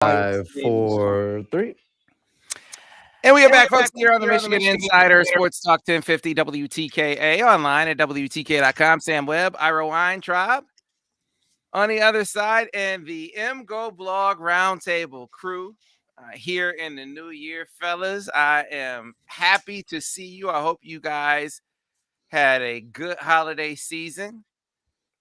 5, 4, 3. And we are back, folks, here on the Michigan Insider Sports Talk 1050 WTKA, online at WTK.com. Sam Webb, Ira Weintraub on the other side, and the MGoBlog Roundtable crew here in the new year. Fellas, I am happy to see you. I hope you guys had a good holiday season.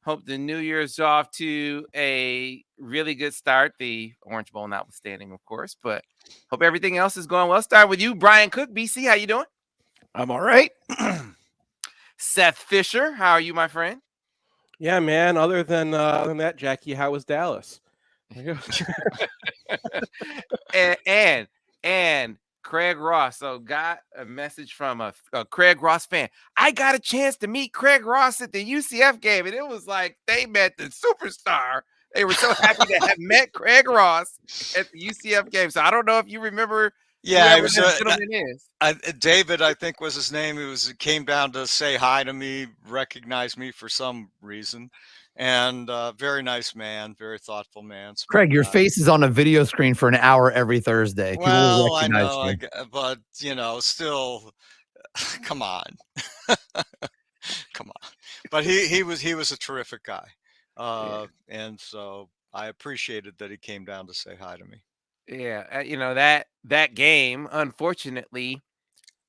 Hope the New Year's off to a really good start. The Orange Bowl notwithstanding, of course, but hope everything else is going well. Start with you, Brian Cook. BC, how you doing? I'm all right. Seth Fisher, how are you, my friend? Yeah, man. Other than that, Jackie, how was Dallas? and Craig Ross. So got a message from a Craig Ross fan. I got a chance to meet Craig Ross at the UCF game, and it was like they met the superstar. They were so happy to have met Craig Ross at the UCF game. So I don't know if you remember. Yeah, it was David, I think was his name. He came down to say hi to me, recognized me for some reason, and very nice man, very thoughtful man. Craig, your face is on a video screen for an hour every Thursday. Well, I know, but still, come on, come on. But he was a terrific guy, and so I appreciated that he came down to say hi to me. Yeah, that game, unfortunately,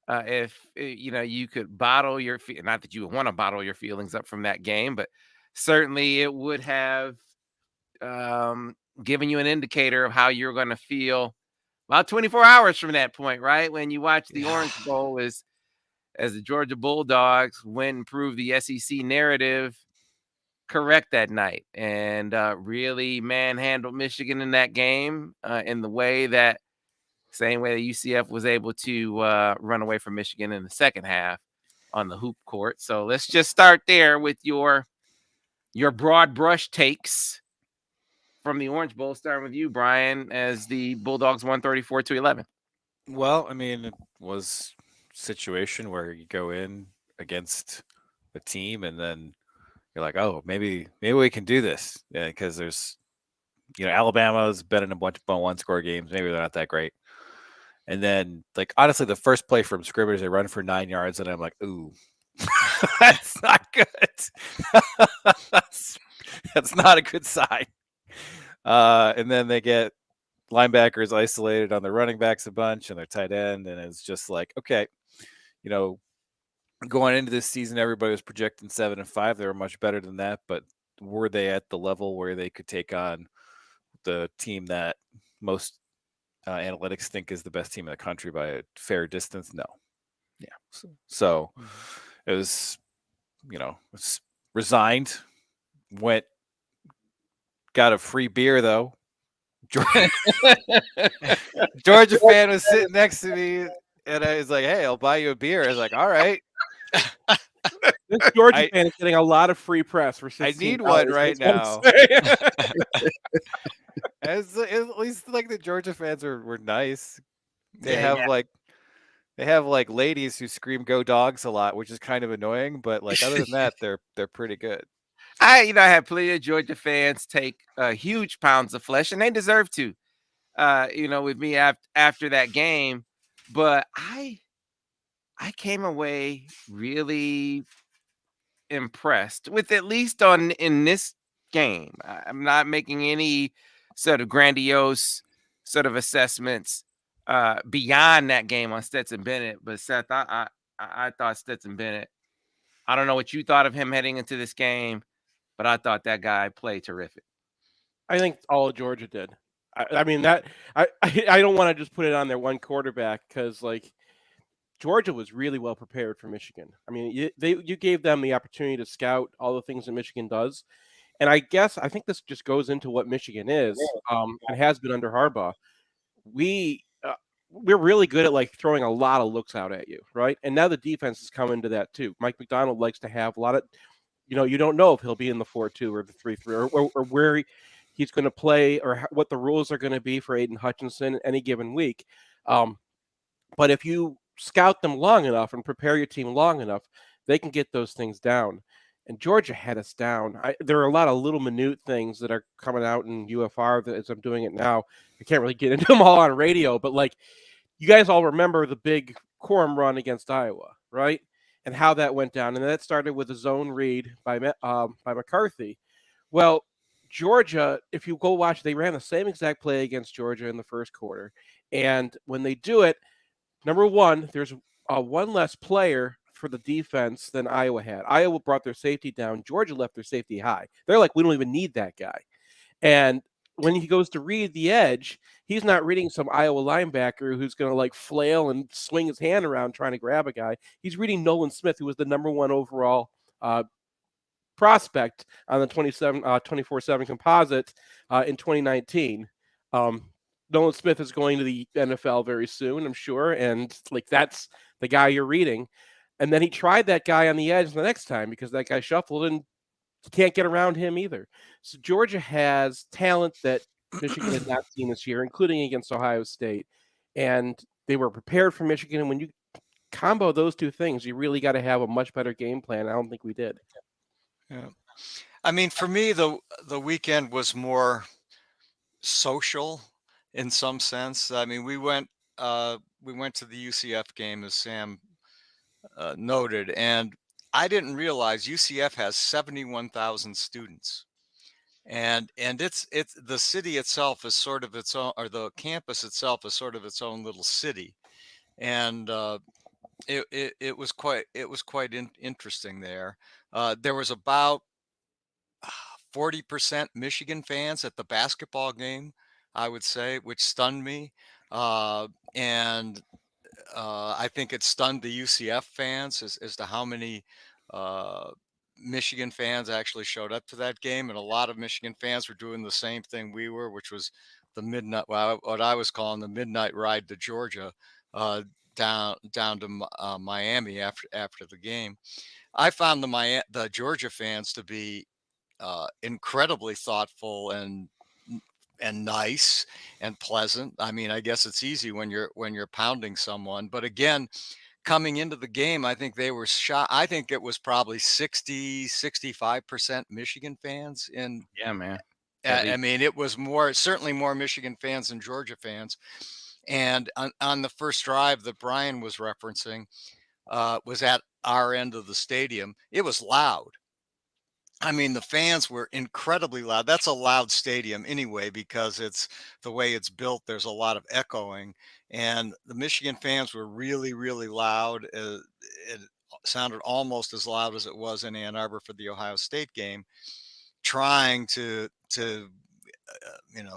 if you could bottle your not that you would want to bottle your feelings up from that game, but certainly it would have given you an indicator of how you're going to feel about 24 hours from that point, right? When you watch the Orange Bowl as the Georgia Bulldogs went and proved the SEC narrative correct that night and really manhandled Michigan in that game in the same way that UCF was able to run away from Michigan in the second half on the hoop court. So let's just start there with your broad brush takes from the Orange Bowl, starting with you, Brian, as the Bulldogs won 34-11. Well, I mean, it was a situation where you go in against a team and then you're like, oh, maybe we can do this. Yeah, because there's, Alabama's been in a bunch of one-score games. Maybe they're not that great. And then, honestly, the first play from scrimmage, they run for 9 yards, and I'm like, ooh, that's not good. That's not a good sign. And then they get linebackers isolated on the running backs a bunch and their tight end, and it's just like, okay, going into this season, everybody was projecting 7-5. They were much better than that, but were they at the level where they could take on the team that most analytics think is the best team in the country by a fair distance? No. Yeah. So it was, was resigned, got a free beer though. Georgia fan was sitting next to me and I was like, hey, I'll buy you a beer. I was like, all right. This Georgia fan is getting a lot of free press for $16. I need one right now. At least the Georgia fans were nice. They have ladies who scream "Go Dogs" a lot, which is kind of annoying. But other than that, they're pretty good. I have plenty of Georgia fans take huge pounds of flesh, and they deserve to. With me after that game, but I came away really impressed with, at least in this game. I'm not making any sort of grandiose sort of assessments beyond that game on Stetson Bennett, but Seth, I thought Stetson Bennett, I don't know what you thought of him heading into this game, but I thought that guy played terrific. I think all of Georgia did. I mean, that I don't want to just put it on their one quarterback, because Georgia was really well prepared for Michigan. I mean, you gave them the opportunity to scout all the things that Michigan does. And I think this just goes into what Michigan is and has been under Harbaugh. We're really good at throwing a lot of looks out at you, right? And now the defense is coming to that too. Mike McDonald likes to have a lot of, you don't know if he'll be in the 4-2 or the 3-3 or where he's going to play or what the rules are going to be for Aiden Hutchinson any given week. But if you scout them long enough and prepare your team long enough, they can get those things down. and Georgia had us down. There are a lot of little minute things that are coming out in UFR as I'm doing it now. I can't really get into them all on radio, but like you guys all remember the big quorum run against Iowa, right? And how that went down, and that started with a zone read by McCarthy. Well, Georgia, if you go watch, they ran the same exact play against Georgia in the first quarter, and when they do it, number one, there's one less player for the defense than Iowa had. Iowa brought their safety down. Georgia left their safety high. They're like, we don't even need that guy. And when he goes to read the edge, he's not reading some Iowa linebacker who's going to like flail and swing his hand around trying to grab a guy. He's reading Nolan Smith, who was the number one overall prospect on the 24/7 composite in 2019. Nolan Smith is going to the NFL very soon, I'm sure, and like that's the guy you're reading. And then he tried that guy on the edge the next time because that guy shuffled and you can't get around him either. So Georgia has talent that Michigan has not seen this year, including against Ohio State. And they were prepared for Michigan. And when you combo those two things, you really got to have a much better game plan. I don't think we did. Yeah. I mean, for me, the weekend was more social in some sense. I mean, we went to the UCF game, as Sam noted, and I didn't realize UCF has 71,000 students, and it's the city itself is sort of its own, or the campus itself is sort of its own little city, and it was quite interesting there. There was about 40% Michigan fans at the basketball game, I would say, which stunned me, and I think it stunned the UCF fans as to how many Michigan fans actually showed up to that game, and a lot of Michigan fans were doing the same thing we were, which was the midnight, well, what I was calling the midnight ride to Georgia, down to Miami after the game. I found the Georgia fans to be incredibly thoughtful and nice and pleasant. I mean, I guess it's easy when you're pounding someone, but again, coming into the game, I think they were shot. I think it was probably 65% Michigan fans. And Yeah, man. I mean, it was certainly more Michigan fans than Georgia fans. And on the first drive that Brian was referencing, was at our end of the stadium. It was loud. I mean, the fans were incredibly loud. That's a loud stadium anyway, because it's the way it's built. There's a lot of echoing, and the Michigan fans were really, really loud. It sounded almost as loud as it was in Ann Arbor for the Ohio State game, trying to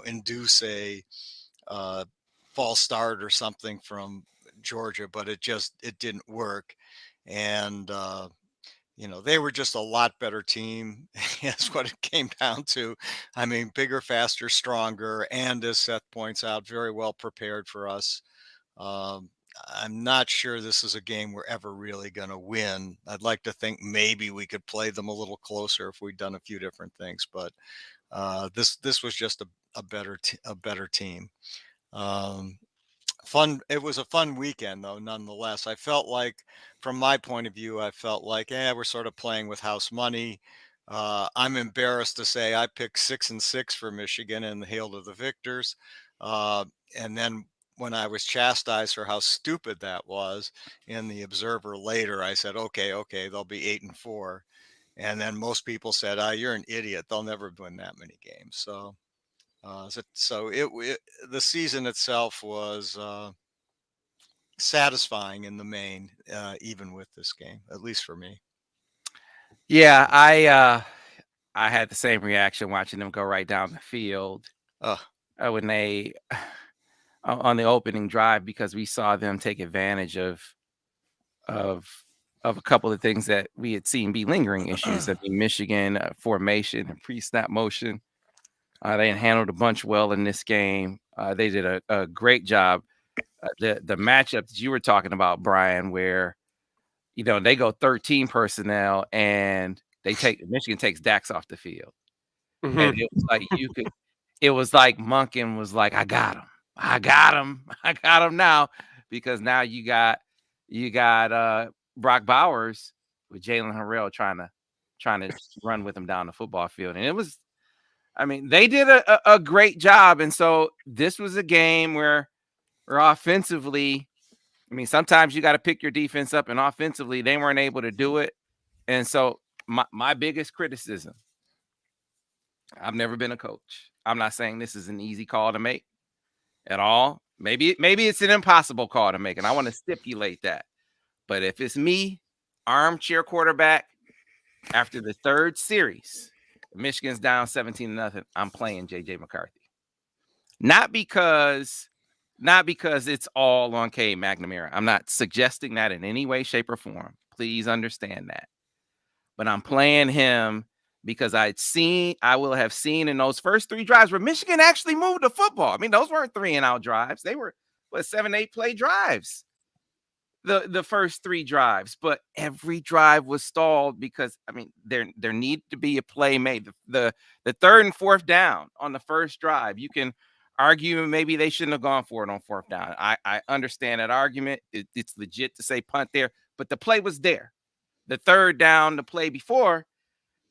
induce a false start or something from Georgia, but it didn't work. And they were just a lot better team. That's what it came down to. I mean, bigger, faster, stronger, and as Seth points out, very well prepared for us. I'm not sure this is a game we're ever really going to win. I'd like to think maybe we could play them a little closer if we'd done a few different things, but this was just a better team. Fun. It was a fun weekend, though, nonetheless. I felt like, from my point of view, we're sort of playing with house money. I'm embarrassed to say I picked 6-6 for Michigan and Hail to the Victors. And then when I was chastised for how stupid that was in the Observer later, I said, okay, they'll be 8-4. And then most people said, you're an idiot. They'll never win that many games. So. The season itself was satisfying in the main, even with this game, at least for me. Yeah, I had the same reaction watching them go right down the field when they on the opening drive, because we saw them take advantage of a couple of things that we had seen be lingering issues. I mean, Michigan formation and pre-snap motion. They handled a bunch well in this game. They did a great job. The matchup that you were talking about, Brian, where they go 13 personnel and Michigan takes Dax off the field, and it was like it was like Monken was like, I got him now, because now you got Brock Bowers with Jalen Harrell trying trying to run with him down the football field. And it was, I mean, they did a great job. And so this was a game where offensively, I mean, sometimes you got to pick your defense up, and offensively, they weren't able to do it. And so my biggest criticism, I've never been a coach. I'm not saying this is an easy call to make at all. Maybe it's an impossible call to make, and I want to stipulate that. But if it's me, armchair quarterback, after the third series, Michigan's down 17-0, I'm playing J.J. McCarthy. Not because it's all on Cade McNamara. I'm not suggesting that in any way, shape, or form. Please understand that. But I'm playing him because I will have seen in those first 3 drives where Michigan actually moved the football. I mean, those weren't 3-and-out drives. They were 7-8 play drives. The first 3 drives, but every drive was stalled because, I mean, there needed to be a play made. The 3rd and 4th down on the first drive, you can argue maybe they shouldn't have gone for it on 4th down. I understand that argument. It's legit to say punt there, but the play was there. The 3rd down, the play before,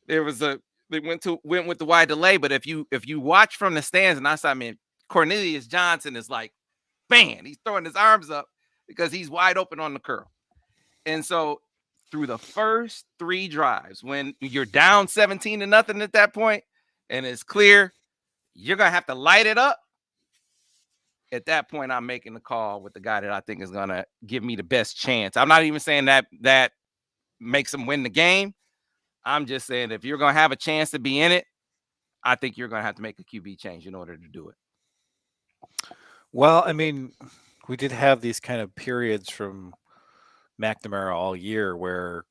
they went with the wide delay. But if you watch from the stands, and I mean, Cornelius Johnson is like, bam, he's throwing his arms up because he's wide open on the curl. And so through the first 3 drives, when you're down 17-0 at that point, and it's clear you're going to have to light it up, at that point, I'm making the call with the guy that I think is going to give me the best chance. I'm not even saying that makes him win the game. I'm just saying if you're going to have a chance to be in it, I think you're going to have to make a QB change in order to do it. Well, I mean, we did have these kind of periods from McNamara all year where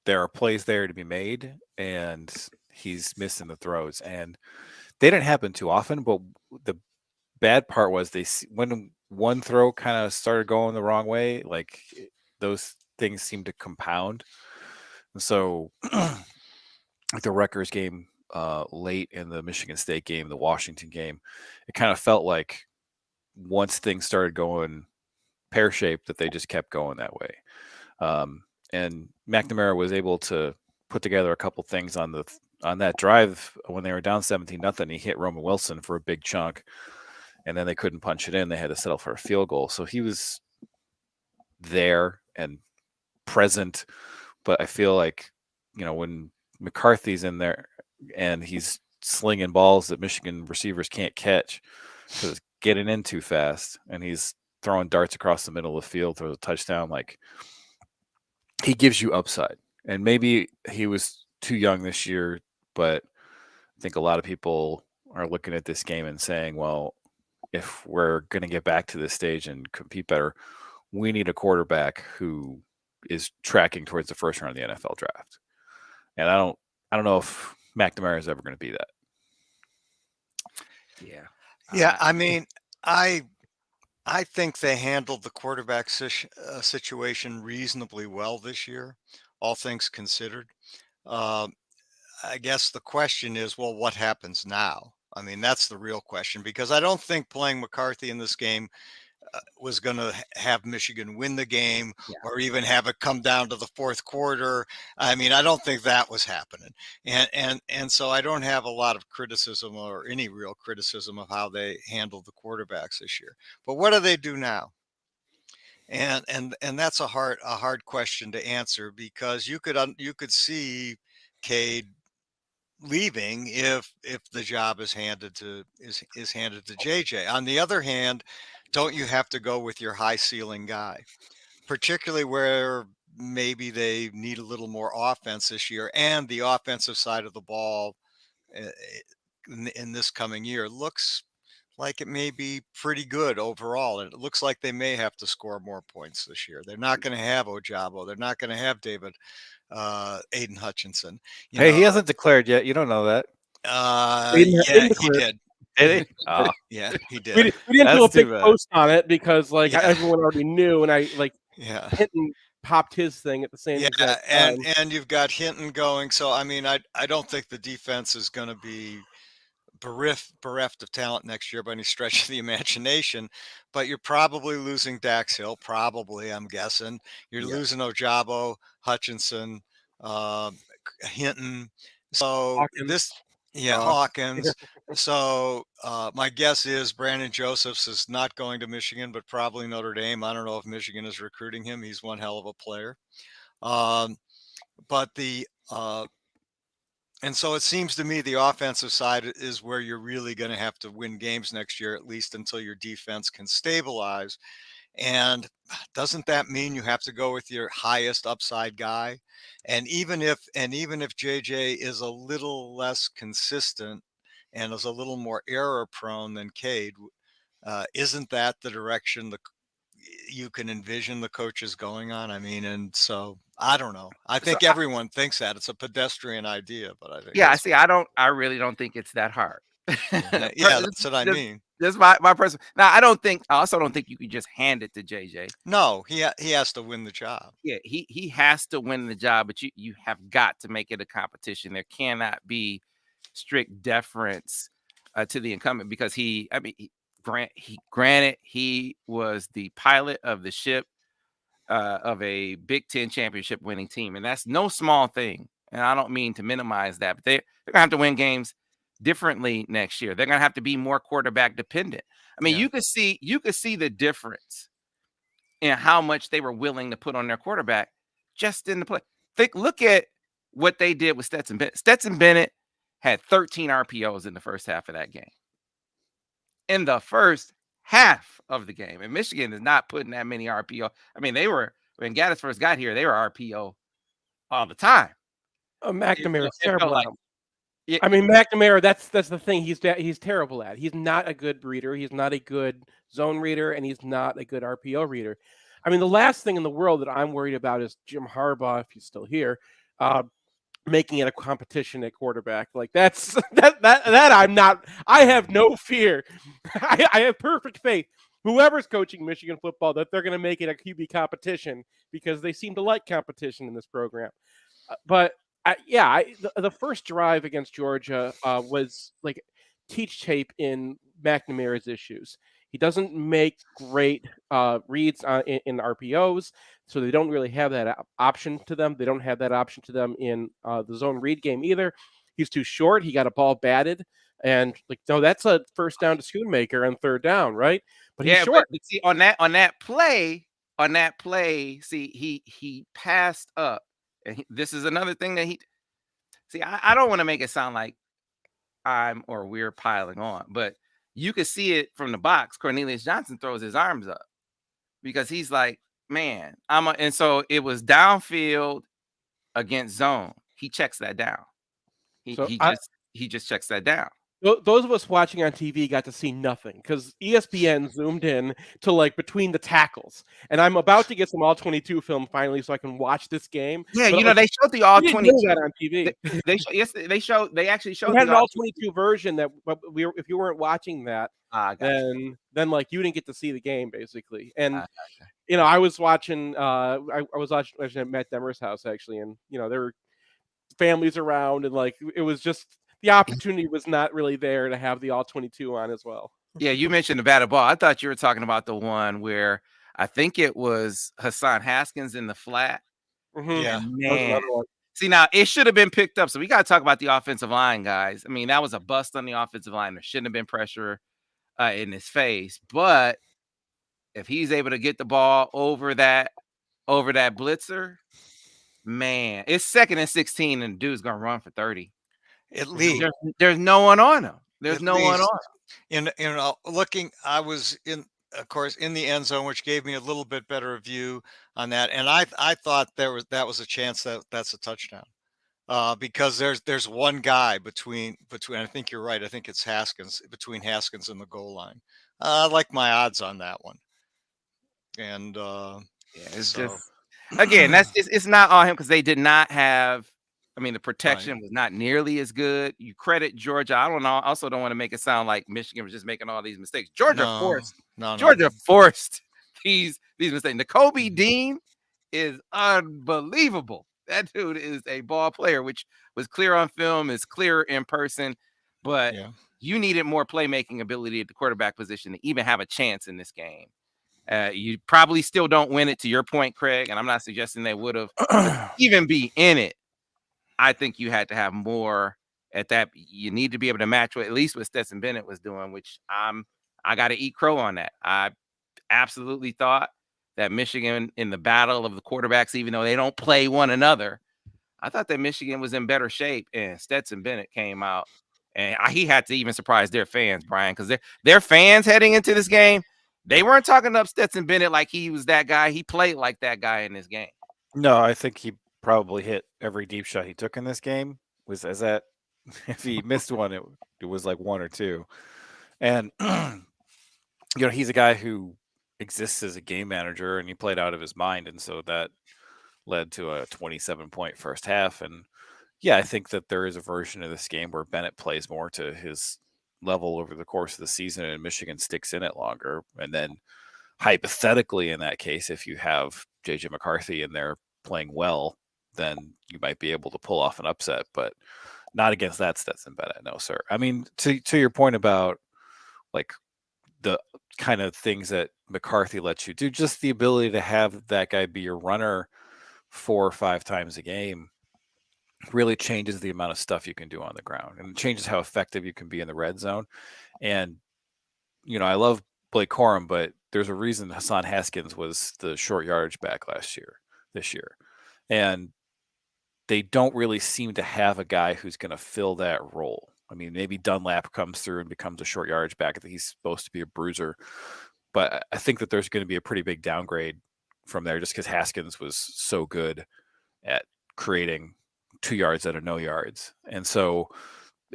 there are plays there to be made and he's missing the throws. And they didn't happen too often, but the bad part was when one throw kind of started going the wrong way, like those things seemed to compound. And so like the Rutgers game late in the Michigan State game, the Washington game, it kind of felt like once things started going pear-shaped that they just kept going that way. And McNamara was able to put together a couple things on that drive when they were down 17-0. He hit Roman Wilson for a big chunk, and then they couldn't punch it in. They had to settle for a field goal. So he was there and present, but I feel like, when McCarthy's in there and he's slinging balls that Michigan receivers can't catch because it's getting in too fast, and he's throwing darts across the middle of the field, throws a touchdown, like he gives you upside. And maybe he was too young this year, but I think a lot of people are looking at this game and saying, well, if we're going to get back to this stage and compete better, we need a quarterback who is tracking towards the first round of the NFL draft. And I don't know if McNamara is ever going to be that. Yeah. Yeah, I mean, I think they handled the quarterback situation reasonably well this year, all things considered. I guess the question is, well, what happens now? I mean, that's the real question, because I don't think playing McCarthy in this game was going to have Michigan win the game or even have it come down to the 4th quarter. I mean, I don't think that was happening. And so I don't have a lot of criticism or any real criticism of how they handled the quarterbacks this year. But what do they do now? And that's a hard question to answer, because you could see Cade leaving if the job is handed to JJ. On the other hand, don't you have to go with your high ceiling guy, particularly where maybe they need a little more offense this year, and the offensive side of the ball in this coming year looks like it may be pretty good overall, and it looks like they may have to score more points this year. They're not going to have Ojabo. They're not going to have Aiden Hutchinson. He hasn't declared yet. You don't know that. Yeah, he did. Did he? Oh. Yeah, he did. We didn't do a big post on it because everyone already knew, and I Hinton popped his thing at the same time. And you've got Hinton going. So I mean, I don't think the defense is going to be bereft of talent next year by any stretch of the imagination, but you're probably losing Dax Hill. Probably, I'm guessing you're losing Ojabo, Hutchinson, Hinton. So Hawkins. Ross. Hawkins. So my guess is Brandon Josephs is not going to Michigan, but probably Notre Dame. I don't know if Michigan is recruiting him. He's one hell of a player. But and so it seems to me the offensive side is where you're really going to have to win games next year, at least until your defense can stabilize. And doesn't that mean you have to go with your highest upside guy? And even if JJ is a little less consistent and is a little more error prone than Cade, isn't that the direction you can envision the coaches going on? I mean, and so I don't know. I think everyone thinks that it's a pedestrian idea, but I think I really don't think it's that hard. Yeah, that's what I mean. Just my person. Now, I also don't think you could just hand it to JJ. No, he has to win the job. Yeah, he has to win the job, but you have got to make it a competition. There cannot be strict deference to the incumbent, because granted, he was the pilot of the ship of a Big Ten championship winning team, and that's no small thing. And I don't mean to minimize that, but they're gonna have to win games differently next year. They're gonna have to be more quarterback dependent. I mean, you could see the difference in how much they were willing to put on their quarterback just in the play. Look at what they did with Stetson Bennett. Stetson Bennett had 13 RPOs in the first half of that game. In the first half of the game, and Michigan is not putting that many RPO. I mean, when Gaddis first got here, they were RPO all the time. McNamara is terrible at him. Yeah. I mean, McNamara, that's the thing. He's terrible at. He's not a good reader. He's not a good zone reader, and he's not a good RPO reader. I mean, the last thing in the world that I'm worried about is Jim Harbaugh, if he's still here, making it a competition at quarterback. Like that I'm not. I have no fear. I have perfect faith. Whoever's coaching Michigan football, that they're going to make it a QB competition, because they seem to like competition in this program. But the first drive against Georgia was like teach tape in McNamara's issues. He doesn't make great reads in RPOs, so they don't really have that option to them. They don't have that option to them in the zone read game either. He's too short. He got a ball batted, and that's a first down to Schoonmaker on third down, right? But he's short. But see, on that play, see, he passed up. And this is another thing that I don't want to make it sound like we're piling on, but you could see it from the box. Cornelius Johnson throws his arms up because he's like, man, and so it was downfield against zone. He checks that down. He just checks that down. Those of us watching on TV got to see nothing, because ESPN zoomed in to between the tackles, and I'm about to get some all 22 film finally so I can watch this game. Yeah, they showed the all 22 that on TV. They actually showed the all 22 version that if you weren't watching that, then you didn't get to see the game basically. And I was watching I was watching at Matt Demmer's house actually, and there were families around, and it was just. The opportunity was not really there to have the all 22 on as well. Yeah, you mentioned the batted ball. I thought you were talking about the one where I think it was Hassan Haskins in the flat. Mm-hmm. Yeah, man. See, now it should have been picked up. So we got to talk about the offensive line, guys. I mean, that was a bust on the offensive line. There shouldn't have been pressure in his face. But if he's able to get the ball over that blitzer, man, it's 2nd and 16, and the dude's gonna run for 30. At least there's no one on him. There's no one on him. Looking, I was of course, in the end zone, which gave me a little bit better view on that. And I thought that was a chance that's a touchdown, because there's one guy between. I think you're right. I think it's Haskins, between Haskins and the goal line. I like my odds on that one. And it's just again, it's not on him, because they did not have. I mean, the protection was not nearly as good. You credit Georgia. I don't know. I also don't want to make it sound like Michigan was just making all these mistakes. Georgia forced these mistakes. Nakobe Dean is unbelievable. That dude is a ball player, which was clear on film, is clear in person. But you needed more playmaking ability at the quarterback position to even have a chance in this game. You probably still don't win it, to your point, Craig, and I'm not suggesting they would have even be in it. I think you had to have more at that. You need to be able to match what at least what Stetson Bennett was doing, which I got to eat crow on that. I absolutely thought that Michigan in the battle of the quarterbacks, even though they don't play one another, I thought that Michigan was in better shape, and Stetson Bennett came out, and he had to even surprise their fans, Brian, because their fans heading into this game, they weren't talking up Stetson Bennett like he was that guy. He played like that guy in this game. No, I think he probably hit every deep shot he took in this game. Was as that if he missed one, it was like one or two. And he's a guy who exists as a game manager, and he played out of his mind, and so that led to a 27-point first half. And yeah, I think that there is a version of this game where Bennett plays more to his level over the course of the season, and Michigan sticks in it longer. And then hypothetically, in that case, if you have JJ McCarthy in there playing well, then you might be able to pull off an upset, but not against that Stetson Bennett. No, sir. I mean, to your point about like the kind of things that McCarthy lets you do, just the ability to have that guy be your runner 4 or 5 times a game really changes the amount of stuff you can do on the ground, and it changes how effective you can be in the red zone. And I love Blake Corum, but there's a reason Hassan Haskins was the short yardage back this year, and they don't really seem to have a guy who's going to fill that role. I mean, maybe Dunlap comes through and becomes a short yardage back. I think he's supposed to be a bruiser, but I think that there's going to be a pretty big downgrade from there just because Haskins was so good at creating 2 yards out of no yards. And so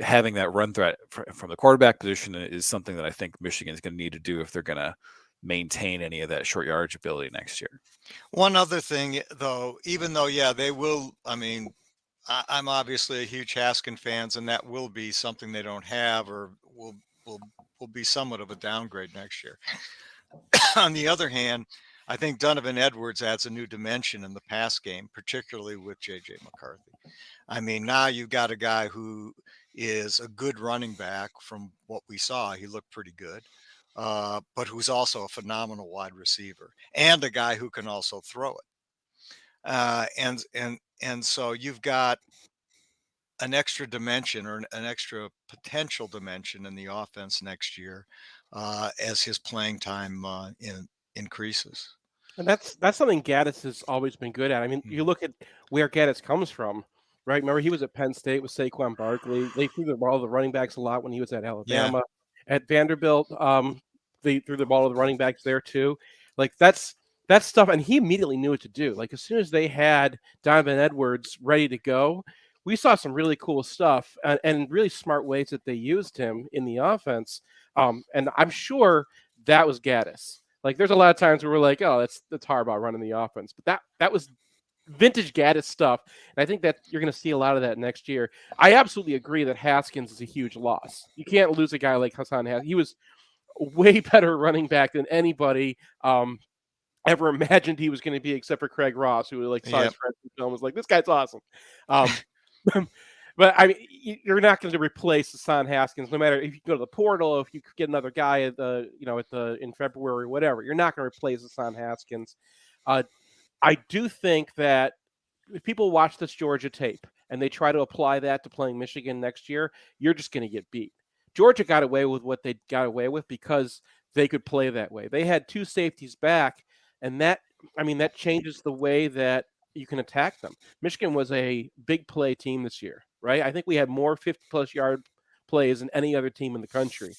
having that run threat from the quarterback position is something that I think Michigan is going to need to do if they're going to maintain any of that short yardage ability next year. One other thing, though, even though, yeah, they will, I mean, I'm obviously a huge Haskin fans, and that will be something they don't have, or will be somewhat of a downgrade next year. On the other hand, I think Donovan Edwards adds a new dimension in the pass game, particularly with JJ McCarthy. I mean, now you've got a guy who is a good running back from what we saw. He looked pretty good, but who's also a phenomenal wide receiver and a guy who can also throw it. And so you've got an extra dimension, or an extra potential dimension in the offense next year as his playing time increases. And that's something Gaddis has always been good at. I mean, you look at where Gaddis comes from, right? Remember, he was at Penn State with Saquon Barkley. They threw the ball to the running backs a lot when he was at Alabama. Yeah. At Vanderbilt, they threw the ball to the running backs there too. Like that's stuff, and he immediately knew what to do. Like as soon as they had Donovan Edwards ready to go, we saw some really cool stuff and really smart ways that they used him in the offense. And I'm sure that was Gaddis. Like there's a lot of times where we're like, oh, that's Harbaugh running the offense, but that was vintage Gaddis stuff. And I think that you're going to see a lot of that next year. I absolutely agree that Haskins is a huge loss. You can't lose a guy like Hassan Haskins. He was a way better running back than anybody ever imagined he was going to be, except for Craig Ross, who like saw his friends in film, was like, this guy's awesome. But I mean, you're not going to replace Hassan Haskins, no matter if you go to the portal, if you get another guy at in February or whatever. You're not going to replace Hassan Haskins. I do think that if people watch this Georgia tape and they try to apply that to playing Michigan next year, you're just going to get beat. Georgia got away with what they got away with because they could play that way. They had 2 safeties back, and that changes the way that you can attack them. Michigan was a big play team this year, right? I think we had more 50-plus yard plays than any other team in the country.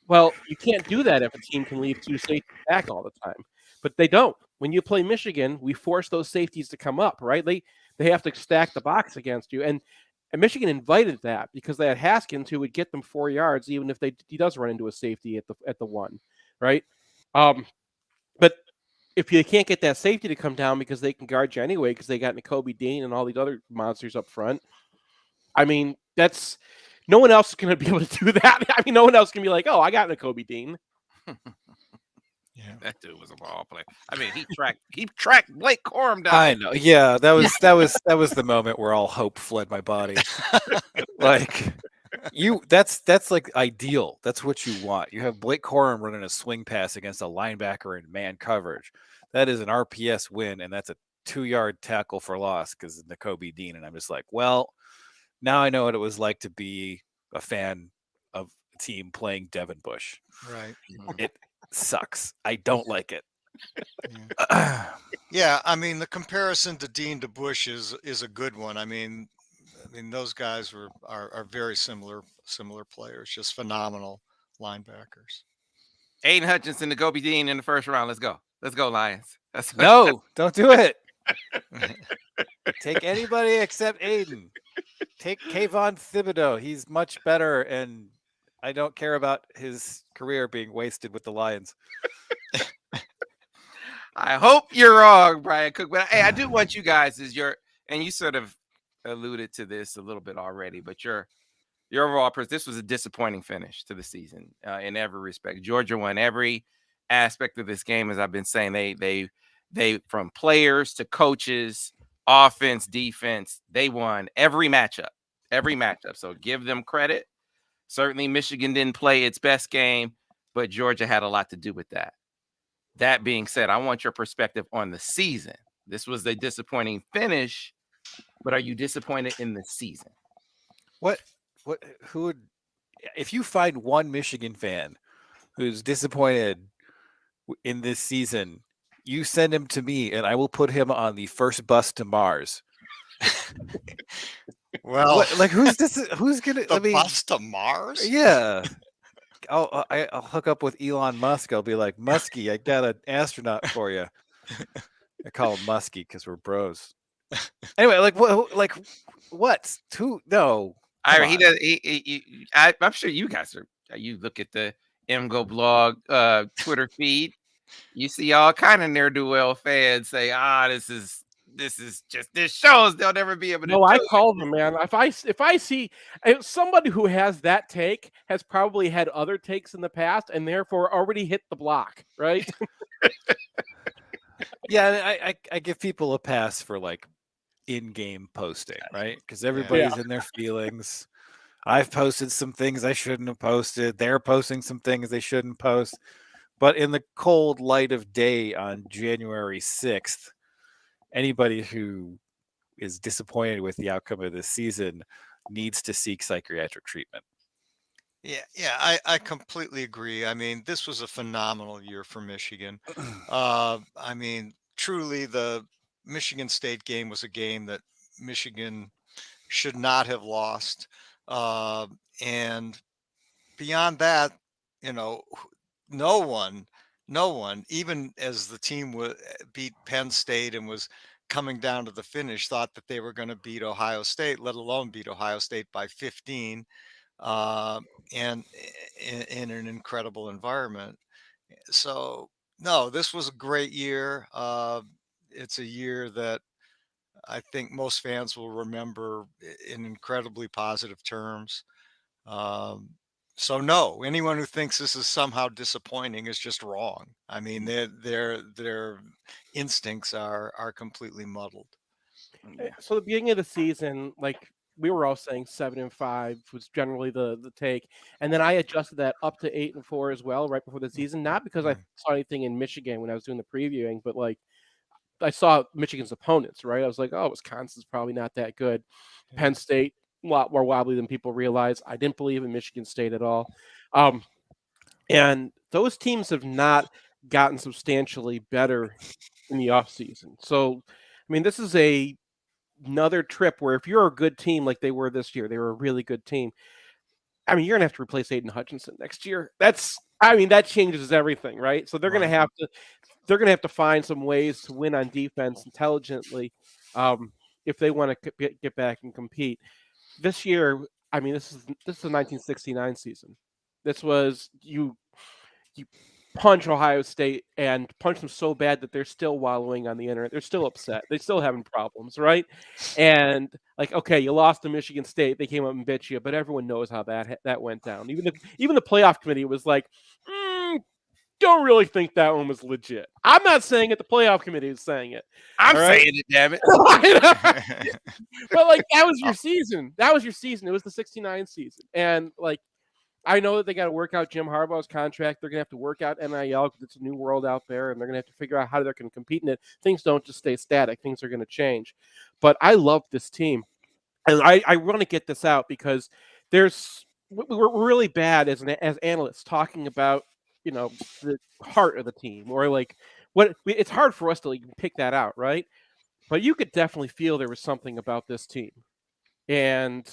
Well, you can't do that if a team can leave 2 safeties back all the time, but they don't. When you play Michigan, we force those safeties to come up, right? They have to stack the box against you, and Michigan invited that because they had Haskins who would get them 4 yards, even if he does run into a safety at the 1, right? But if you can't get that safety to come down because they can guard you anyway, because they got Nakobe Dean and all these other monsters up front, I mean, no one else is going to be able to do that. I mean, no one else can be like, oh, I got Nakobe Dean. Yeah, that dude was a ball player. I mean, he tracked Blake Corum down. I know. Yeah, that was the moment where all hope fled my body. Like that's like ideal. That's what you want. You have Blake Corum running a swing pass against a linebacker in man coverage. That is an RPS win, and that's a 2-yard tackle for loss because of Nakobe Dean. And I'm just like, well, now I know what it was like to be a fan of a team playing Devin Bush. Right. It sucks. I don't like it. Yeah, I mean, the comparison to Dean to Bush is a good one. I mean, those guys are very similar players, just phenomenal linebackers. Aiden Hutchinson to Gobi Dean in the first round. Let's go. Let's go, Lions. No, don't do it. Take anybody except Aiden. Take Kayvon Thibodeau. He's much better, and I don't care about his career being wasted with the Lions. I hope you're wrong, Brian Cook. But hey, I do want you guys and you sort of alluded to this a little bit already, but your overall, this was a disappointing finish to the season in every respect. Georgia won every aspect of this game, as I've been saying. They from players to coaches, offense, defense, they won every matchup. So give them credit. Certainly, Michigan didn't play its best game, but Georgia had a lot to do with that. That being said, I want your perspective on the season. This was a disappointing finish, but are you disappointed in the season? Who would, if you find one Michigan fan who's disappointed in this season, you send him to me and I will put him on the first bus to Mars. Well, who's gonna bus to Mars? Yeah. I'll hook up with Elon Musk. I'll be like, Muskie, I got an astronaut for you. I call him Muskie because we're bros. Anyway, what? Who? No. I'm sure you guys you look at the MGoBlog Twitter feed, you see all kind of ne'er-do-well fans say, this shows they'll never be able to. No, I call them, man. If I see somebody who has that take has probably had other takes in the past and therefore already hit the block, right? Yeah, I give people a pass for in-game posting, right? Because everybody's in their feelings. I've posted some things I shouldn't have posted. They're posting some things they shouldn't post. But in the cold light of day on January 6th, anybody who is disappointed with the outcome of this season needs to seek psychiatric treatment. Yeah, I completely agree. I mean, this was a phenomenal year for Michigan. Truly, the Michigan State game was a game that Michigan should not have lost. And beyond that, no one, even as the team beat Penn State and was coming down to the finish, thought that they were going to beat Ohio State, let alone beat Ohio State by 15, and in an incredible environment. So, no, this was a great year. It's a year that I think most fans will remember in incredibly positive terms. So no, anyone who thinks this is somehow disappointing is just wrong. I mean, their instincts are completely muddled. So the beginning of the season, we were all saying 7-5 was generally the take, and then I adjusted that up to 8-4 as well right before the season. Not because I saw anything in Michigan when I was doing the previewing, but I saw Michigan's opponents. Right, I was like, oh, Wisconsin's probably not that good. Penn State, a lot more wobbly than people realize. I didn't believe in Michigan State at all, and those teams have not gotten substantially better in the offseason. So, this is another trip where if you're a good team like they were this year, they were a really good team. You're gonna have to replace Aiden Hutchinson next year. That changes everything, right? So they're gonna have to find some ways to win on defense intelligently if they want to get back and compete. This year, this is the 1969 season. This was you punch Ohio State and punch them so bad that they're still wallowing on the internet. They're still upset. They're still having problems, right? And okay, you lost to Michigan State. They came up and bit you, but everyone knows how that went down. Even the playoff committee was like, don't really think that one was legit. I'm not saying it. The playoff committee is saying it. I'm saying it, damn it. But that was your season. That was your season. It was the 69 season. And I know that they got to work out Jim Harbaugh's contract. They're going to have to work out NIL because it's a new world out there, and they're going to have to figure out how they're going to compete in it. Things don't just stay static. Things are going to change. But I love this team. And I want to get this out because we're really bad as analysts talking about, the heart of the team, or like it's hard for us to like pick that out, right? But you could definitely feel there was something about this team. And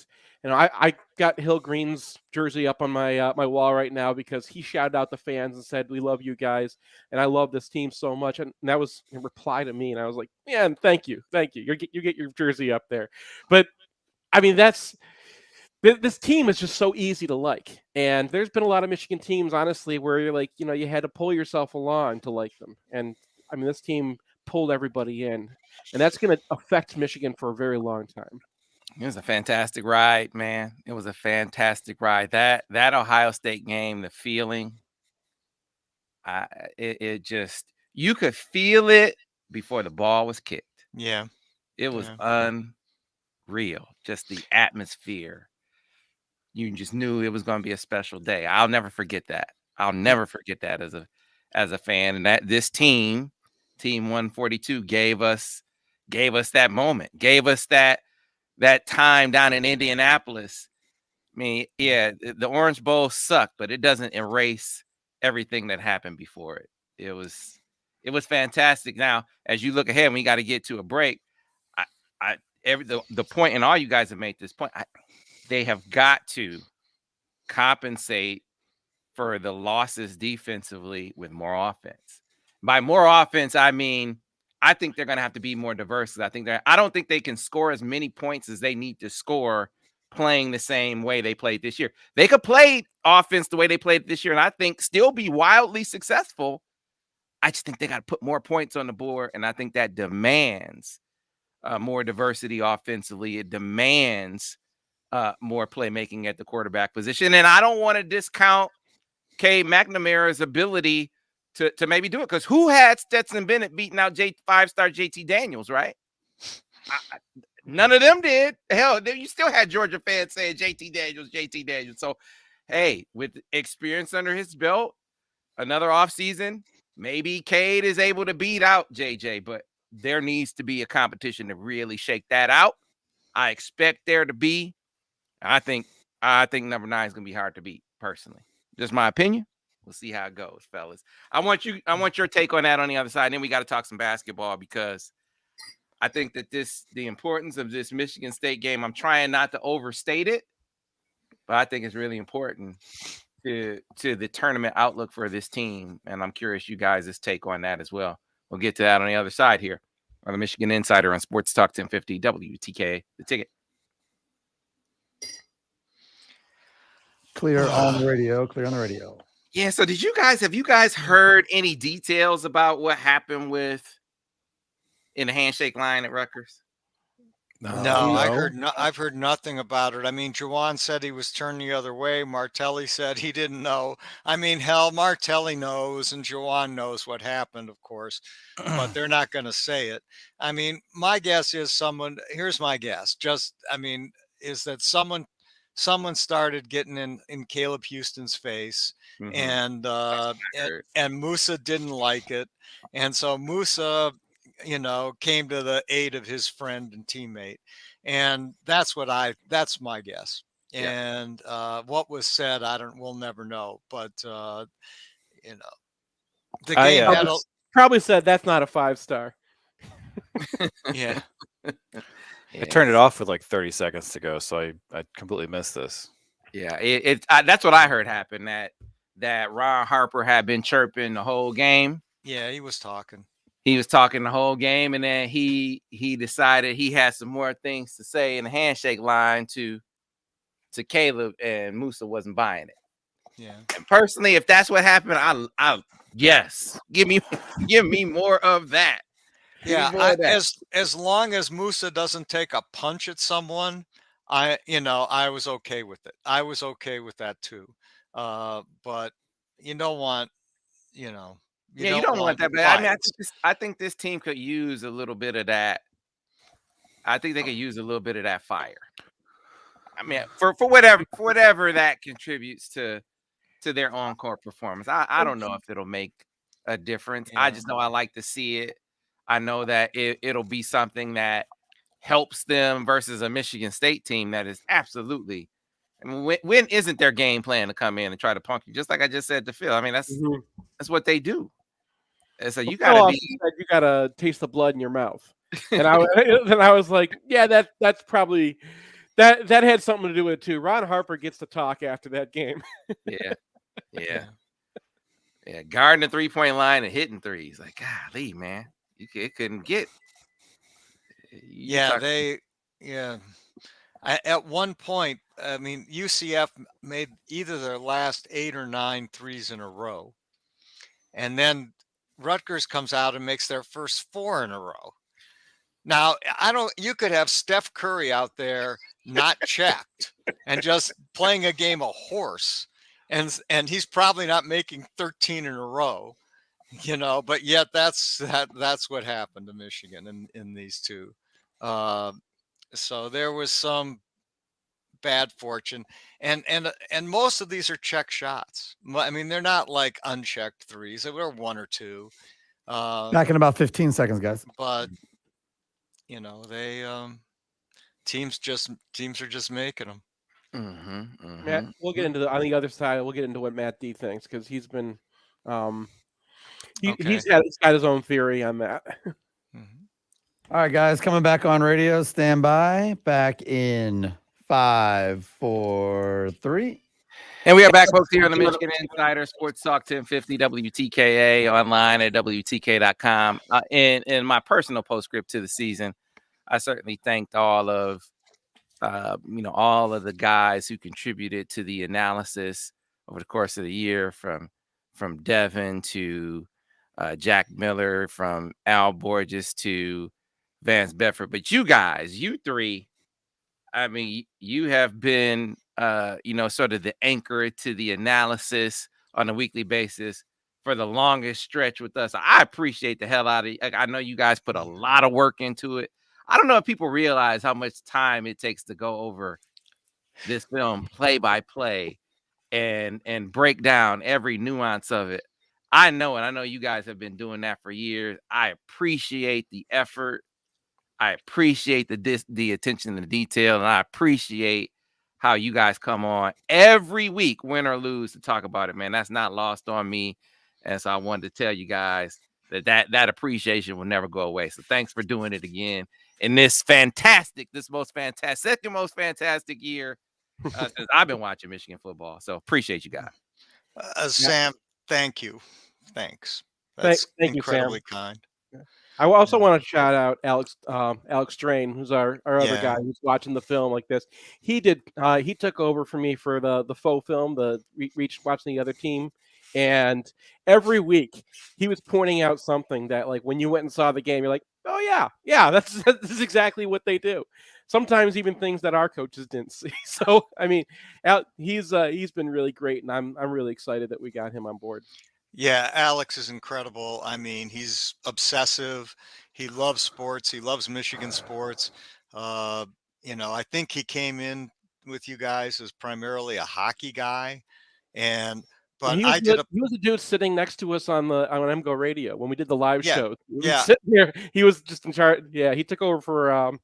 I got Hill Green's jersey up on my my wall right now because he shouted out the fans and said, "We love you guys, and I love this team so much." And that was a reply to me, and I was like, "Man, thank you. You get your jersey up there." But I mean, this team is just so easy to like, and there's been a lot of Michigan teams, honestly, where you're like, you had to pull yourself along to like them, and I mean, this team pulled everybody in, and that's going to affect Michigan for a very long time. It was a fantastic ride, man. It was a fantastic ride. That Ohio State game, the feeling, it just, you could feel it before the ball was kicked. Yeah. It was unreal. Just the atmosphere. You just knew it was going to be a special day. I'll never forget that. I'll never forget that as a fan. And that this team 142 gave us that moment, gave us that time down in Indianapolis. I mean, yeah, the Orange Bowl sucked, but it doesn't erase everything that happened before it. It was fantastic. Now, as you look ahead, we got to get to a break. The point, and all you guys have made this point, they have got to compensate for the losses defensively with more offense. By more offense, I mean, I think they're going to have to be more diverse. I don't think they can score as many points as they need to score playing the same way they played this year. They could play offense the way they played this year, and I think still be wildly successful. I just think they got to put more points on the board, and I think that demands more diversity offensively. It demands more playmaking at the quarterback position. And I don't want to discount Cade McNamara's ability to maybe do it, because who had Stetson Bennett beating out 5-star JT Daniels, right? None of them did. Hell, you still had Georgia fans saying JT Daniels. So, hey, with experience under his belt, another offseason, maybe Cade is able to beat out JJ, but there needs to be a competition to really shake that out. I expect there to be. I think number 9 is going to be hard to beat, personally. Just my opinion. We'll see how it goes, fellas. I want your take on that on the other side. And then we got to talk some basketball, because I think that the importance of this Michigan State game, I'm trying not to overstate it, but I think it's really important to the tournament outlook for this team. And I'm curious you guys' take on that as well. We'll get to that on the other side here on the Michigan Insider on Sports Talk 1050 WTK, The Ticket. Clear on the radio. Yeah, so have you guys heard any details about what happened in the handshake line at Rutgers? No, I've heard nothing about it. I mean, Juwan said he was turned the other way. Martelli said he didn't know. I mean, hell, Martelli knows and Juwan knows what happened, of course, but they're not going to say it. I mean, my guess is here's my guess, is that someone started getting in Caleb Houston's face, and Musa didn't like it. And so Musa, came to the aid of his friend and teammate. And that's my guess. Yeah. And what was said, we'll never know. But, the game probably said that's not a 5-star. Yeah. I turned it off with like 30 seconds to go, so I completely missed this. Yeah, that's what I heard happen, that Ron Harper had been chirping the whole game. Yeah, he was talking. He was talking the whole game, and then he decided he had some more things to say in the handshake line to Caleb, and Musa wasn't buying it. Yeah. And personally, if that's what happened, yes, give me more of that. Yeah, as long as Musa doesn't take a punch at someone, I was okay with it. I was okay with that too. But you don't want, you don't want that. But I mean, I think this team could use a little bit of that. I think they could use a little bit of that fire. I mean, for whatever that contributes to their on-court performance. I don't know if it'll make a difference. I just know I like to see it. I know that it'll be something that helps them versus a Michigan State team that is absolutely. I mean, when isn't their game plan to come in and try to punk you? Just like I just said to Phil. I mean, that's what they do. And so you got to be. You got to taste the blood in your mouth. And I was like, yeah, that's probably that had something to do with it too. Ron Harper gets to talk after that game. Yeah. Guarding the 3-point line and hitting threes. Like, golly, man, it couldn't get. At one point, I mean, UCF made either their last 8 or 9 threes in a row, and then Rutgers comes out and makes their first 4 in a row. Now, you could have Steph Curry out there not checked and just playing a game of horse, and he's probably not making 13 in a row, but yet that's what happened to Michigan in these two. So there was some bad fortune, and most of these are check shots. I mean, they're not like unchecked threes. They were 1 or 2. Back in about 15 seconds, guys. But they teams are just making them. Matt, we'll get into on the other side. We'll get into what Matt D thinks because he's been he's got his own theory on that. All right, guys, coming back on radio. Stand by. Back in 5, 4, 3. And we are back, folks, here on the Michigan Insider Sports Talk 1050 WTKA, online at WTK.com. In my personal postscript to the season, I certainly thanked all of the guys who contributed to the analysis over the course of the year, from Devin to Jack Miller, from Al Borges to Vance Bedford. But you guys, you three, I mean, you have been, sort of the anchor to the analysis on a weekly basis for the longest stretch with us. I appreciate the hell out of it. I know you guys put a lot of work into it. I don't know if people realize how much time it takes to go over this film play by play and break down every nuance of it. I know, and I know you guys have been doing that for years. I appreciate the effort. I appreciate the attention to detail, and I appreciate how you guys come on every week, win or lose, to talk about it, man. That's not lost on me. And so I wanted to tell you guys that appreciation will never go away. So thanks for doing it again in this second most fantastic year since I've been watching Michigan football. So appreciate you guys. Sam, thank you. Thanks. That's incredibly kind. I also want to shout out Alex Strain, who's our other guy who's watching the film like this. He took over for me for the faux film, the watching the other team. And every week he was pointing out something that, like, when you went and saw the game, you're like, oh yeah, that's exactly what they do. Sometimes even things that our coaches didn't see. So I mean, he's been really great, and I'm really excited that we got him on board. Yeah, Alex is incredible. I mean, he's obsessive. He loves sports. He loves Michigan sports. I think he came in with you guys as primarily a hockey guy, but he was a dude sitting next to us on MGO Radio when we did the live show. Sitting there, he was just in charge. Yeah, he took over for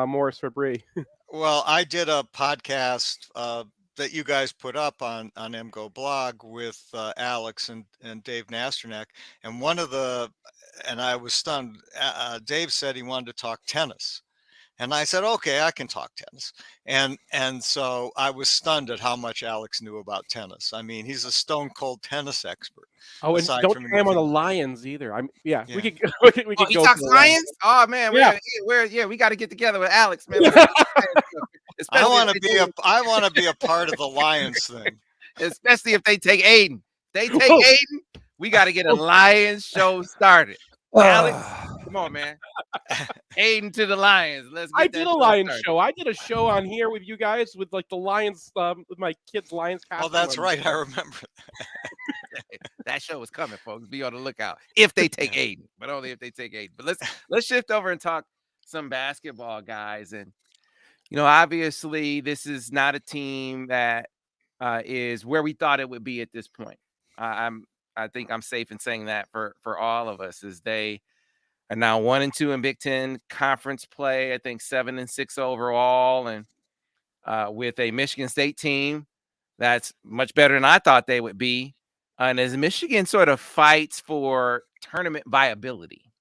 Morris Fabry. Well, I did a podcast that you guys put up on MGoBlog with Alex and Dave Nasternak, and I was stunned. Dave said he wanted to talk tennis, and I said, okay, I can talk tennis. And so I was stunned at how much Alex knew about tennis. I mean, he's a stone cold tennis expert. Oh, and don't hear him on the Lions either. We could he talks Lions? Oh man, we got to get together with Alex, man. I want to be a part of the Lions thing, especially if they take Aiden. Aiden, we got to get a Lions show started. Alex, come on, man. Aiden to the Lions. I did a Lions show. I did a show on here with you guys with like the Lions, with my kids' Lions costume. Oh, that's right. I remember that show was coming, folks. Be on the lookout if they take Aiden, but only if they take Aiden. But let's shift over and talk some basketball, guys. And Obviously, this is not a team that is where we thought it would be at this point. I think I'm safe in saying that for all of us, is they are now 1-2 in Big Ten conference play. I think 7-6 overall, and with a Michigan State team that's much better than I thought they would be. And as Michigan sort of fights for tournament viability,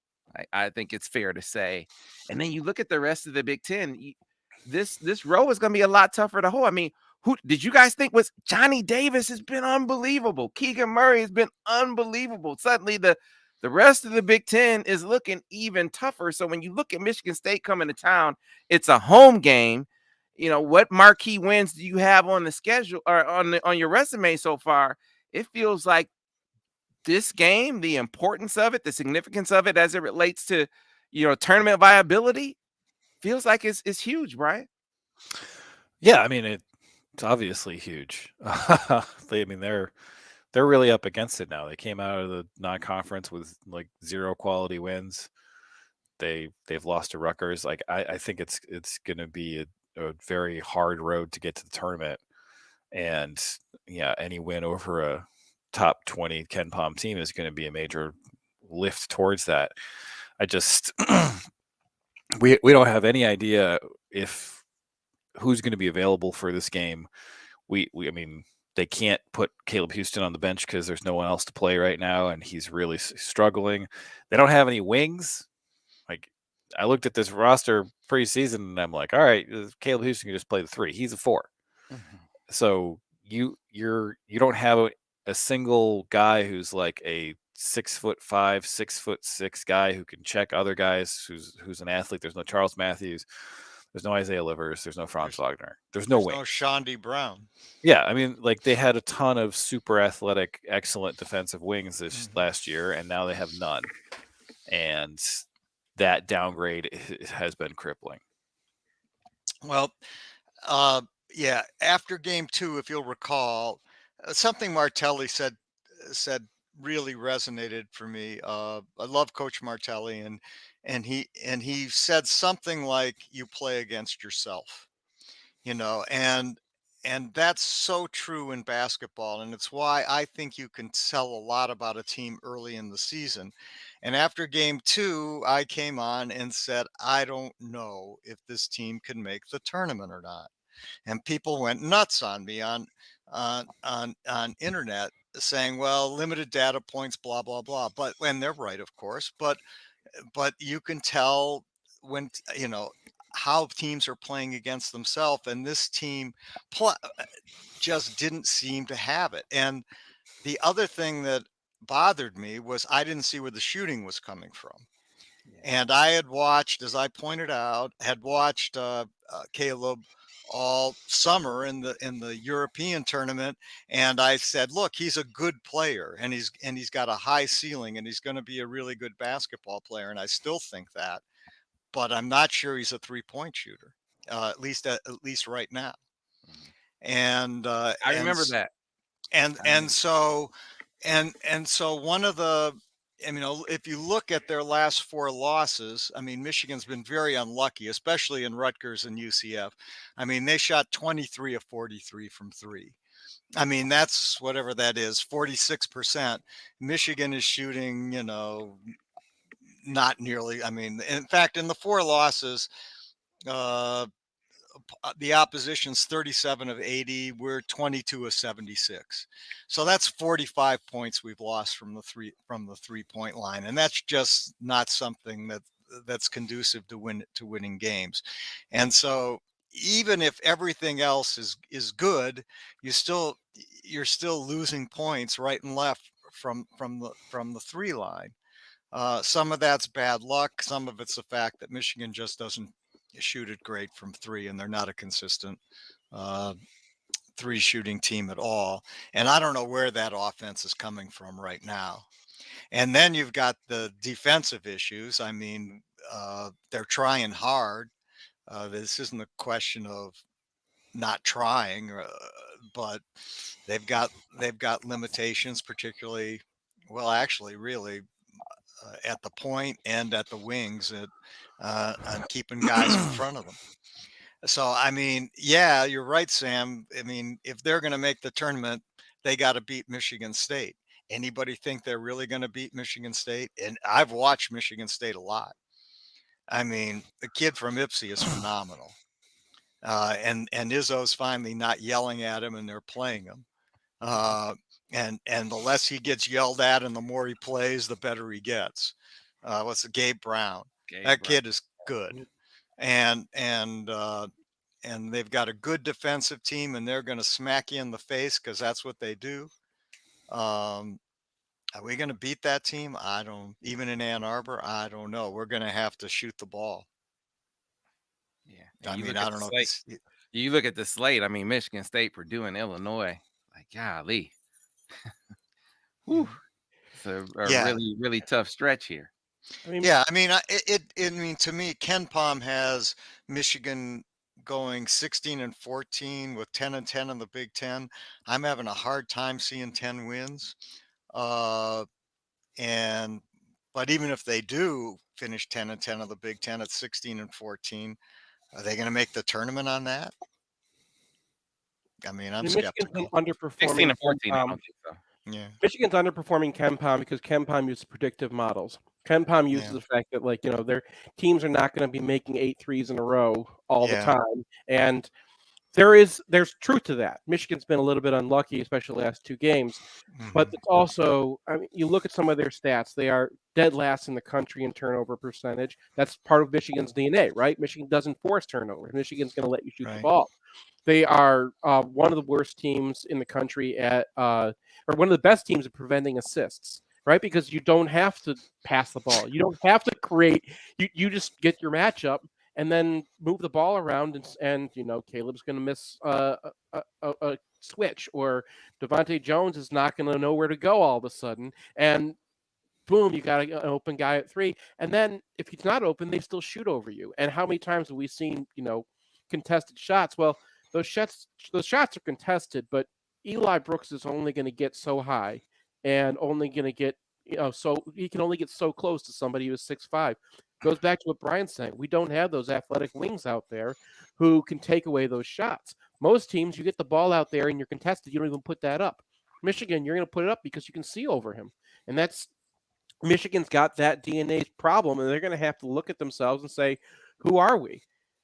I think it's fair to say. And then you look at the rest of the Big Ten. This row is going to be a lot tougher to hold. I mean, who did you guys think was Johnny Davis has been unbelievable. Keegan Murray has been unbelievable. Suddenly the rest of the Big Ten is looking even tougher. So when you look at Michigan State coming to town, it's a home game. What marquee wins do you have on the schedule or on your resume so far? It feels like this game, the importance of it, the significance of it as it relates to, tournament viability, feels like it's huge, right? Yeah, I mean it's obviously huge. They're really up against it now. They came out of the non-conference with like 0 quality wins. They've lost to Rutgers. Like I think it's going to be a very hard road to get to the tournament. And yeah, any win over a top 20 Ken Palm team is going to be a major lift towards that. I just we don't have any idea if who's going to be available for this game. I mean, they can't put Caleb Houston on the bench because there's no one else to play right now, and he's really struggling. They don't have any wings. Like, I looked at this roster preseason, and I'm like, all right, Caleb Houston can just play the 3. He's a 4. Mm-hmm. So you don't have a single guy who's like a 6'5", 6'6" guy who can check other guys. Who's an athlete. There's no Charles Matthews. There's no Isaiah Livers. There's no Franz Wagner. There's no wing. No Shandy Brown. Yeah, I mean, like they had a ton of super athletic, excellent defensive wings this last year, and now they have none. And that downgrade has been crippling. Well, yeah. After game 2, if you'll recall, something Martelli said really resonated for me. I love Coach Martelli, and he said something like, "You play against yourself," and that's so true in basketball, and it's why I think you can tell a lot about a team early in the season. And after game 2, I came on and said, I don't know if this team can make the tournament or not. And people went nuts on me on internet, saying, well, limited data points, blah blah blah. But when they're right, of course, but you can tell when how teams are playing against themselves, and this team just didn't seem to have it. And the other thing that bothered me was I didn't see where the shooting was coming from. And I had watched, as I pointed out, Caleb all summer in the European tournament, and I said, look, he's a good player, and he's got a high ceiling, and he's going to be a really good basketball player, and I still think that, but I'm not sure he's a 3-point shooter, at least right now. And I remember that. And so one of the, if you look at their last 4 losses, I mean, Michigan's been very unlucky, especially in Rutgers and UCF. I mean, they shot 23 of 43 from 3. I mean, that's whatever that is, 46%. Michigan is shooting, not nearly. I mean, in fact, in the 4 losses, the opposition's 37 of 80. We're 22 of 76. So that's 45 points we've lost from the 3-point line, and that's just not something that's conducive to winning games. And so even if everything else is good, you're still losing points right and left from the 3 line. Some of that's bad luck. Some of it's the fact that Michigan just doesn't shoot it great from 3, and they're not a consistent 3 shooting team at all. And I don't know where that offense is coming from right now. And then you've got the defensive issues. I mean, they're trying hard. This isn't a question of not trying, but they've got limitations, particularly, well, actually, really, at the point and at the wings, on keeping guys in front of them. So, I mean, yeah, you're right, Sam. I mean, if they're going to make the tournament, they got to beat Michigan State. Anybody think they're really going to beat Michigan State? And I've watched Michigan State a lot. I mean, the kid from Ipsy is phenomenal. And Izzo's finally not yelling at him, and they're playing him. And the less he gets yelled at, and the more he plays, the better he gets. What's it, Gabe Brown? That kid is good, and they've got a good defensive team, and they're going to smack you in the face because that's what they do. Are we going to beat that team? I don't. Even in Ann Arbor, I don't know. We're going to have to shoot the ball. Yeah. I You mean, look I at don't the know. slate. You look at the slate. I mean, Michigan State, Purdue, and Illinois. Like, golly. Whew. It's a Yeah. really, really tough stretch here. I mean, Yeah, I mean, I mean, to me, Ken Pom has Michigan going 16-14 with 10-10 in the Big Ten. I'm having a hard time seeing 10 wins. But even if they do finish 10-10 of the Big Ten at 16-14, are they going to make the tournament on that? I mean, I'm Michigan's skeptical. been 16 underperforming. and 14, I KenPom. don't think so. Yeah. Michigan's underperforming KenPom because KenPom uses predictive models. KenPom uses Yeah. the fact that, like, their teams are not going to be making 8 threes in a row all the Yeah. time, and there's truth to that. Michigan's been a little bit unlucky, especially the last 2 games. But Mhm. it's also, I mean, you look at some of their stats; they are dead last in the country in turnover percentage. That's part of Michigan's DNA, right? Michigan doesn't force turnovers. Michigan's going to let you shoot the Right. ball. They are one of the worst teams in the country at, or one of the best teams at preventing assists, right? Because you don't have to pass the ball. You don't have to create. You just get your matchup and then move the ball around, and Caleb's going to miss a switch, or Devontae Jones is not going to know where to go all of a sudden, and boom, you got an open guy at 3, and then if he's not open, they still shoot over you. And how many times have we seen contested shots? Well, those shots are contested, but Eli Brooks is only going to get so high, and only going to get so he can only get so close to somebody who's 6'5". Goes back to what Brian's saying. We don't have those athletic wings out there who can take away those shots. Most teams, you get the ball out there and you're contested, you don't even put that up. Michigan, you're going to put it up because you can see over him, and that's Michigan's got that DNA problem, and they're going to have to look at themselves and say, "Who are we?"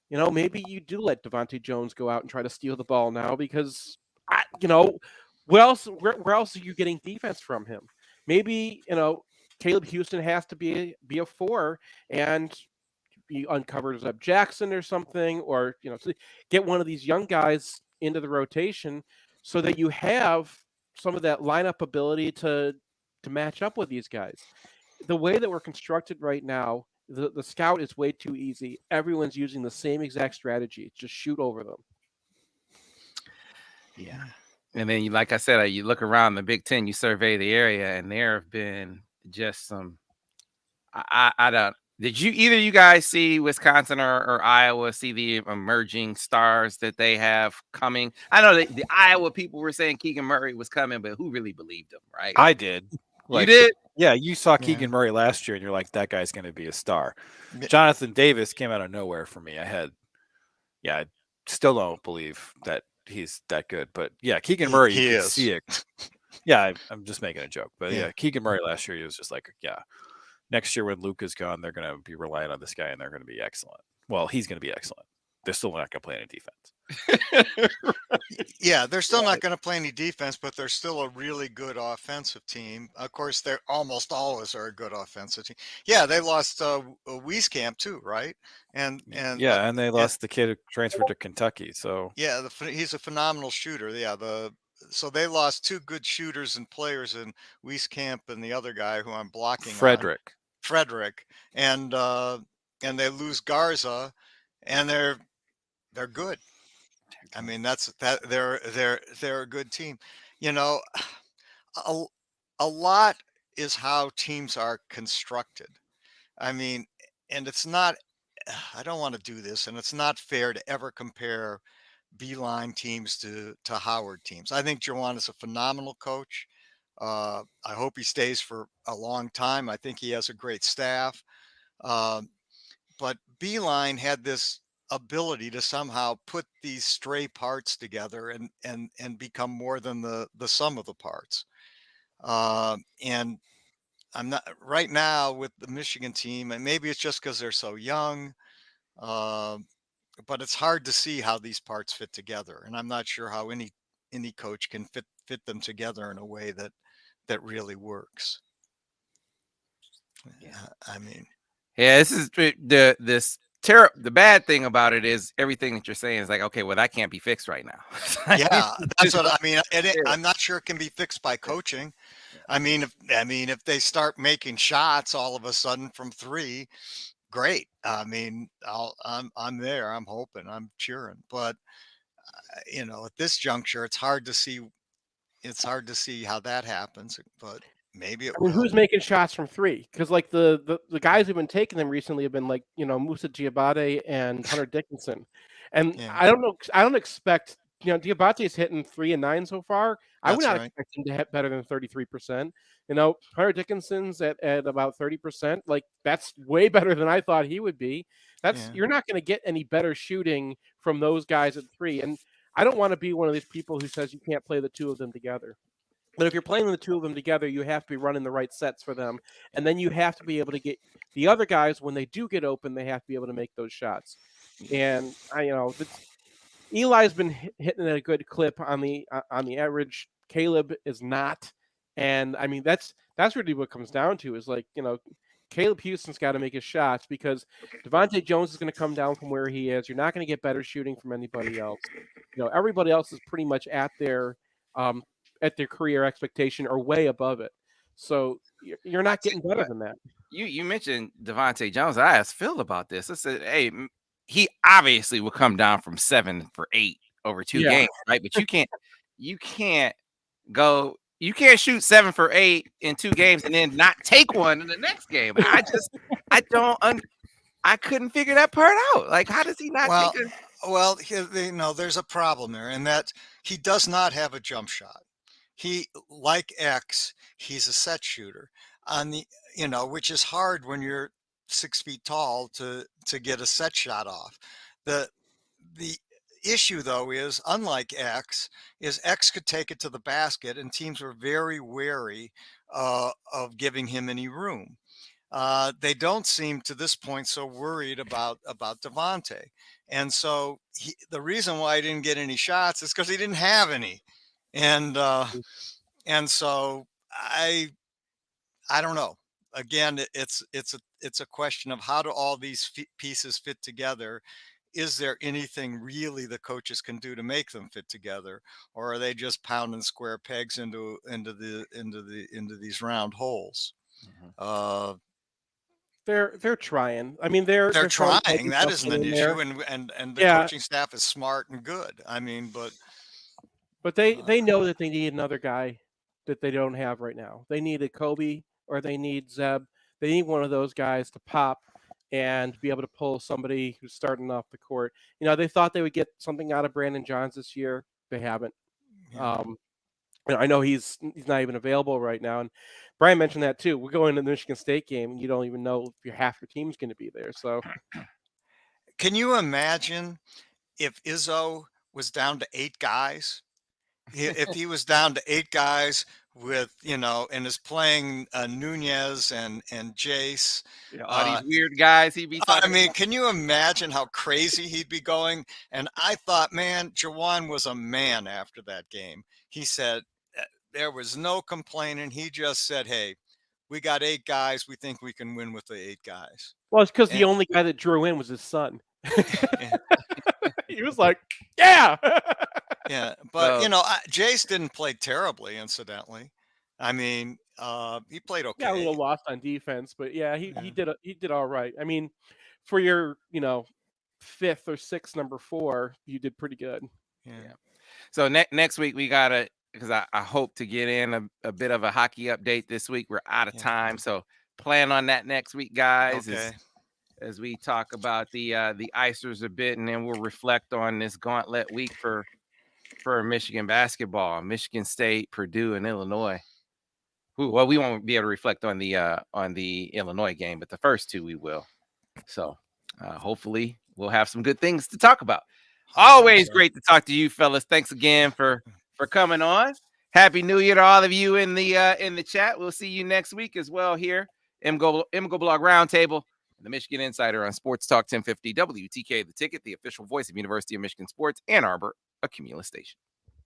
Maybe you do let Devontae Jones go out and try to steal the ball now because, where else are you getting defense from him? Maybe Caleb Houston has to be a 4, and he uncovers up Jackson or something, or get one of these young guys into the rotation so that you have some of that lineup ability to match up with these guys. The way that we're constructed right now, the scout is way too easy. Everyone's using the same exact strategy. Just shoot over them. Yeah. And then, like I said, you look around the Big Ten, you survey the area, and there have been just some. I don't. Did either you guys see Wisconsin or Iowa see the emerging stars that they have coming? I know that the Iowa people were saying Keegan Murray was coming, but who really believed him, right? I did. You did? Yeah, you saw Yeah. Keegan Murray last year, and you're like, that guy's going to be a star. Yeah. Jonathan Davis came out of nowhere for me. I still don't believe that he's that good. But yeah, Keegan Murray, He you can is. see it. Yeah, I'm just making a joke. But Yeah. yeah, Keegan Murray last year, he was just like, yeah. Next year when Luke is gone, they're going to be relying on this guy, and they're going to be excellent. Well, he's going to be excellent. They're still not going to play any defense. Yeah, they're still not going to play any defense, but they're still a really good offensive team. Of course, they're almost always are a good offensive team. Yeah, they lost Wieskamp too, right? And yeah, and they lost the kid who transferred to Kentucky. So yeah, he's a phenomenal shooter. Yeah, so they lost 2 good shooters and players in Wieskamp and the other guy who I'm blocking on. Frederick, and they lose Garza, and they're good. I mean, they're a good team. A lot is how teams are constructed. I mean, and it's not. I don't want to do this, and it's not fair to ever compare Beeline teams to Howard teams. I think Jawan is a phenomenal coach. I hope he stays for a long time. I think he has a great staff. But Beeline had this ability to somehow put these stray parts together and become more than the sum of the parts. And I'm not right now with the Michigan team, and maybe it's just because they're so young, uh, but it's hard to see how these parts fit together. And I'm not sure how any coach can fit them together in a way that really works. Yeah. I mean, Yeah, this is the bad thing about it is everything that you're saying is like, okay, well, that can't be fixed right now. yeah, that's what I mean. Yeah. I'm not sure it can be fixed by coaching. I mean, if they start making shots all of a sudden from three, great. I mean, I'm there. I'm hoping. I'm cheering. But at this juncture, it's hard to see. It's hard to see how that happens. But maybe it I mean, will. who's making shots from three? Because like the guys who've been taking them recently have been like Musa Diabate and Hunter Dickinson, and Yeah, I don't know. I don't expect Diabate is hitting 3 and 9 so far. I would that's not right. expect him to hit better than 33%. Hunter Dickinson's at about 30%. Like that's way better than I thought he would be. Yeah. You're not going to get any better shooting from those guys at 3. And I don't want to be one of these people who says you can't play the two of them together. But if you're playing the two of them together, you have to be running the right sets for them. And then you have to be able to get the other guys, when they do get open, they have to be able to make those shots. And Eli's been hitting at a good clip on the average. Caleb is not. And I mean, that's really what it comes down to is like, Caleb Houston's got to make his shots because Devontae Jones is going to come down from where he is. You're not going to get better shooting from anybody else. Everybody else is pretty much at their career expectation or way above it. So you're not getting better than that. You mentioned Devontae Jones. I asked Phil about this. I said, hey, he obviously will come down from 7 for 8 over 2 games, right? But you can't shoot 7 for 8 in 2 games and then not take one in the next game. I couldn't figure that part out. Like, how does he not take a... Well, there's a problem there, in that he does not have a jump shot. He, like X, he's a set shooter which is hard when you're 6 feet tall to get a set shot off. The issue though is, unlike X could take it to the basket, and teams were very wary of giving him any room. They don't seem to this point so worried about Devontae. And so the reason why he didn't get any shots is because he didn't have any. And so I don't know. Again, it's a question of how do all these pieces fit together? Is there anything really the coaches can do to make them fit together, or are they just pounding square pegs into these round holes? Mm-hmm. They're trying. I mean, they're trying. That isn't an issue, and the coaching staff is smart and good. I mean, but they know that they need another guy that they don't have right now. They need a Kobe or they need Zeb. They need one of those guys to pop and be able to pull somebody who's starting off the court. They thought they would get something out of Brandon Johns this year. They haven't. Yeah. I know he's not even available right now. And Brian mentioned that too. We're going to the Michigan State game, and you don't even know if half your team's going to be there. So, can you imagine if Izzo was down to 8 guys? If he was down to 8 guys with, and is playing Nunez and Jace, all these weird guys he'd be talking about. Can you imagine how crazy he'd be going? And I thought, man, Jawan was a man after that game. He said there was no complaining. He just said, hey, we got 8 guys. We think we can win with the 8 guys. Well, it's because the only guy that drew in was his son. He was like, yeah. Yeah, but Jace didn't play terribly, incidentally. I mean, he played okay. Yeah, a little lost on defense, but he did all right. I mean, for your 5th or 6th number 4, you did pretty good. Yeah. So next week we gotta, because I hope to get in a bit of a hockey update this week. We're out of time, so plan on that next week, guys. Okay. As we talk about the Icers a bit, and then we'll reflect on this gauntlet week for Michigan basketball, Michigan State, Purdue, and Illinois. Well, we won't be able to reflect on the Illinois game, but the first 2 we will. So hopefully we'll have some good things to talk about. Always great to talk to you fellas. Thanks again for coming on. Happy New Year to all of you in the chat. We'll see you next week as well here. MGoBlog Roundtable, the Michigan Insider on Sports Talk 1050 WTK The Ticket, the official voice of University of Michigan Sports, Ann Arbor, a Cumulus station.